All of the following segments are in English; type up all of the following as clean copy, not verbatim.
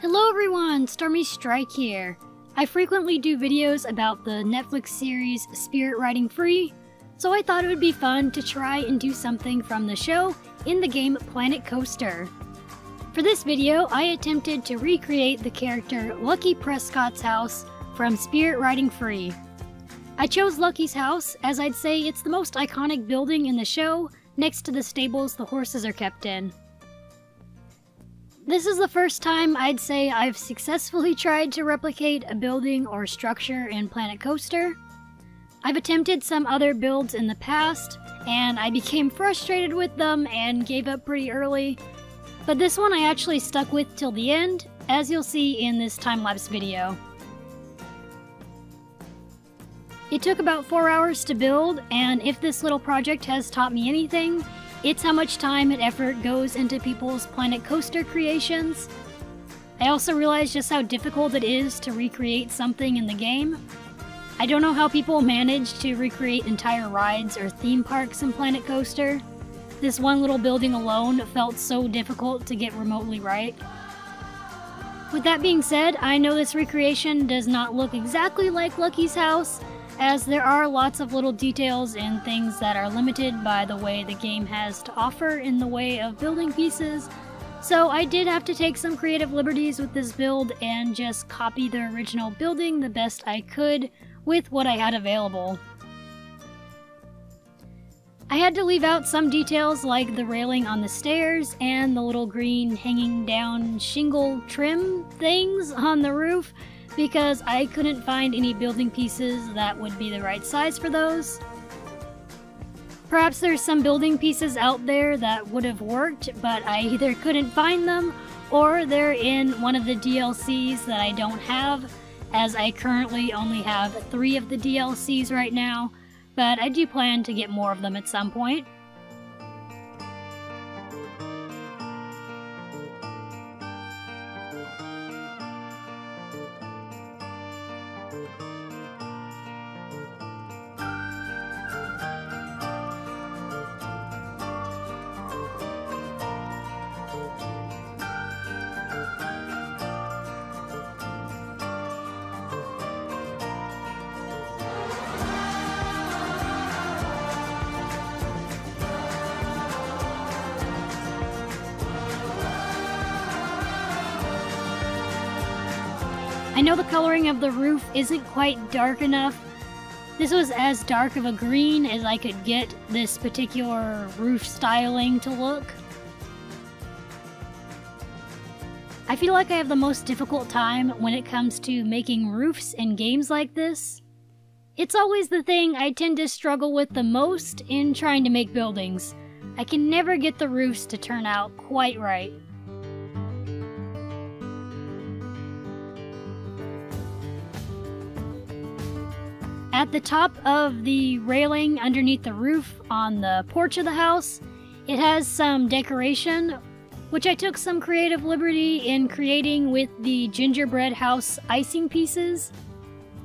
Hello everyone, Stormy Strike here. I frequently do videos about the Netflix series Spirit Riding Free, so I thought it would be fun to try and do something from the show in the game Planet Coaster. For this video, I attempted to recreate the character Lucky Prescott's house from Spirit Riding Free. I chose Lucky's house as I'd say it's the most iconic building in the show, next to the stables the horses are kept in. This is the first time I'd say I've successfully tried to replicate a building or structure in Planet Coaster. I've attempted some other builds in the past, and I became frustrated with them and gave up pretty early, but this one I actually stuck with till the end, as you'll see in this time-lapse video. It took about 4 hours to build, and if this little project has taught me anything, it's how much time and effort goes into people's Planet Coaster creations. I also realized just how difficult it is to recreate something in the game. I don't know how people manage to recreate entire rides or theme parks in Planet Coaster. This one little building alone felt so difficult to get remotely right. With that being said, I know this recreation does not look exactly like Lucky's house, as there are lots of little details and things that are limited by the way the game has to offer in the way of building pieces, so I did have to take some creative liberties with this build and just copy the original building the best I could with what I had available. I had to leave out some details like the railing on the stairs and the little green hanging down shingle trim things on the roof, because I couldn't find any building pieces that would be the right size for those. Perhaps there's some building pieces out there that would have worked, but I either couldn't find them or they're in one of the DLCs that I don't have, as I currently only have 3 of the DLCs right now, but I do plan to get more of them at some point. I know the coloring of the roof isn't quite dark enough. This was as dark of a green as I could get this particular roof styling to look. I feel like I have the most difficult time when it comes to making roofs in games like this. It's always the thing I tend to struggle with the most in trying to make buildings. I can never get the roofs to turn out quite right. At the top of the railing underneath the roof on the porch of the house, it has some decoration, which I took some creative liberty in creating with the gingerbread house icing pieces.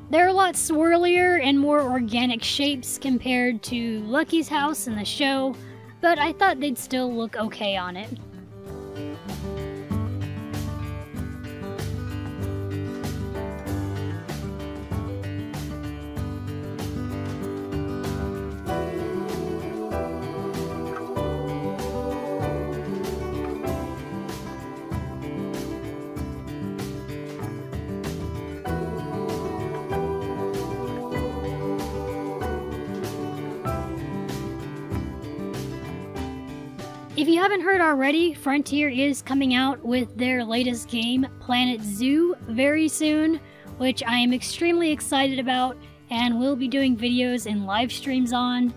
They're a lot swirlier and more organic shapes compared to Lucky's house in the show, but I thought they'd still look okay on it. If you haven't heard already, Frontier is coming out with their latest game, Planet Zoo, very soon, which I am extremely excited about and will be doing videos and live streams on.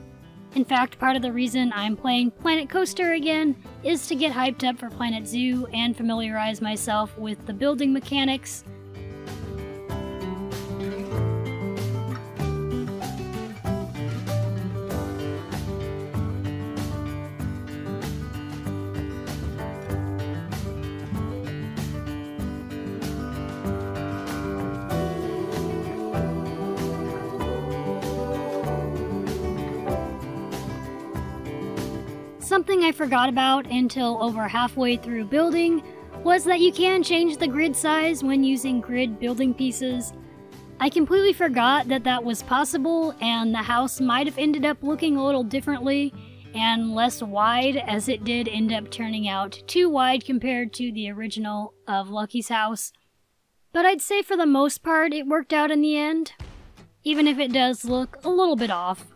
In fact, part of the reason I'm playing Planet Coaster again is to get hyped up for Planet Zoo and familiarize myself with the building mechanics. Something I forgot about until over halfway through building was that you can change the grid size when using grid building pieces. I completely forgot that that was possible, and the house might have ended up looking a little differently and less wide, as it did end up turning out too wide compared to the original of Lucky's house. But I'd say for the most part it worked out in the end, even if it does look a little bit off.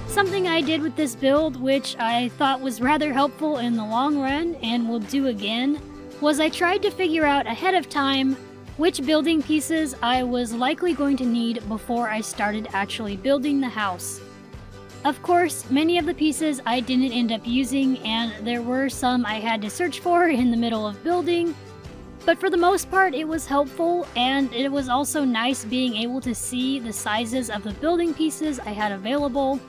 Something I did with this build, which I thought was rather helpful in the long run and will do again, was I tried to figure out ahead of time which building pieces I was likely going to need before I started actually building the house. Of course, many of the pieces I didn't end up using, and there were some I had to search for in the middle of building, but for the most part it was helpful, and it was also nice being able to see the sizes of the building pieces I had available.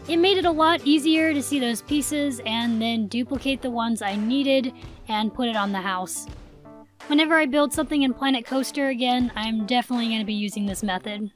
It made it a lot easier to see those pieces and then duplicate the ones I needed and put it on the house. Whenever I build something in Planet Coaster again, I'm definitely going to be using this method.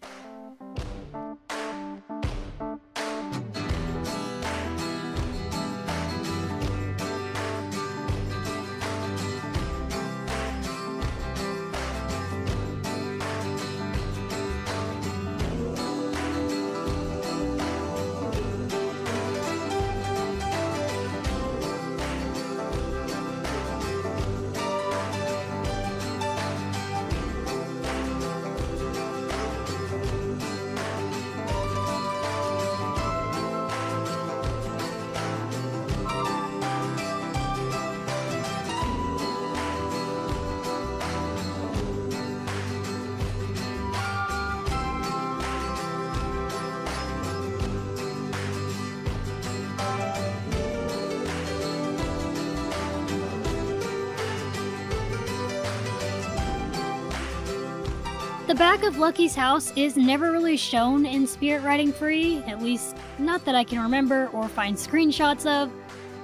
The back of Lucky's house is never really shown in Spirit Riding Free, at least not that I can remember or find screenshots of,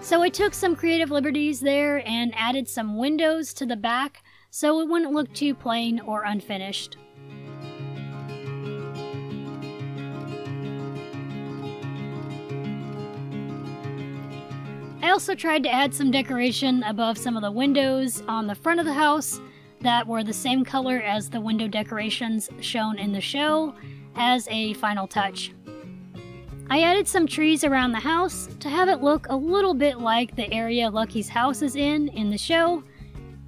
so I took some creative liberties there and added some windows to the back so it wouldn't look too plain or unfinished. I also tried to add some decoration above some of the windows on the front of the house that were the same color as the window decorations shown in the show as a final touch. I added some trees around the house to have it look a little bit like the area Lucky's house is in the show,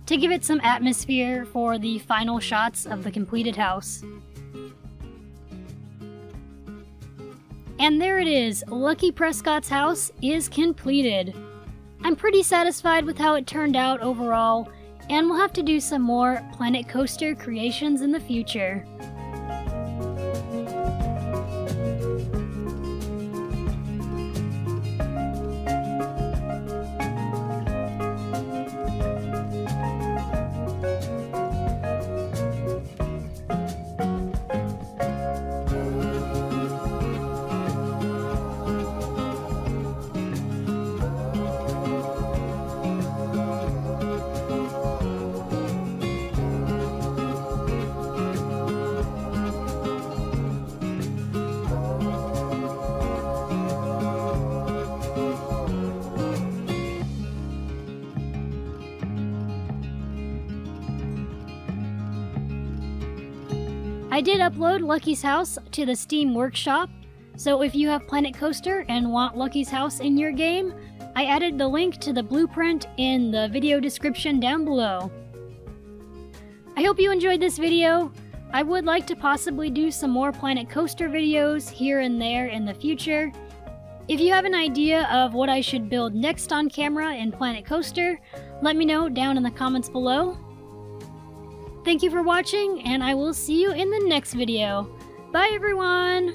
to give it some atmosphere for the final shots of the completed house. And there it is, Lucky Prescott's house is completed. I'm pretty satisfied with how it turned out overall, and we'll have to do some more Planet Coaster creations in the future. I did upload Lucky's house to the Steam Workshop, so if you have Planet Coaster and want Lucky's house in your game, I added the link to the blueprint in the video description down below. I hope you enjoyed this video. I would like to possibly do some more Planet Coaster videos here and there in the future. If you have an idea of what I should build next on camera in Planet Coaster, let me know down in the comments below. Thank you for watching, and I will see you in the next video. Bye everyone!